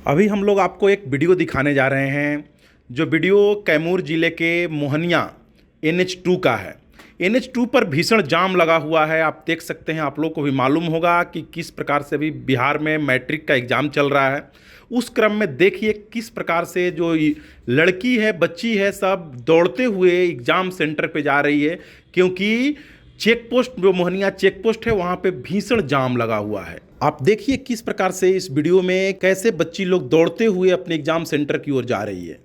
अभी हम लोग आपको एक वीडियो दिखाने जा रहे हैं। जो वीडियो कैमूर ज़िले के मोहनिया NH2 का है। NH2 पर भीषण जाम लगा हुआ है। आप देख सकते हैं, आप लोग को भी मालूम होगा कि किस प्रकार से अभी बिहार में मैट्रिक का एग्ज़ाम चल रहा है। उस क्रम में देखिए किस प्रकार से जो लड़की है, बच्ची है, सब दौड़ते हुए एग्ज़ाम सेंटर पे जा रही है, क्योंकि चेक पोस्ट, जो मोहनिया चेक पोस्ट है, वहाँ पे भीषण जाम लगा हुआ है। आप देखिए किस प्रकार से इस वीडियो में कैसे बच्ची लोग दौड़ते हुए अपने एग्जाम सेंटर की ओर जा रही है।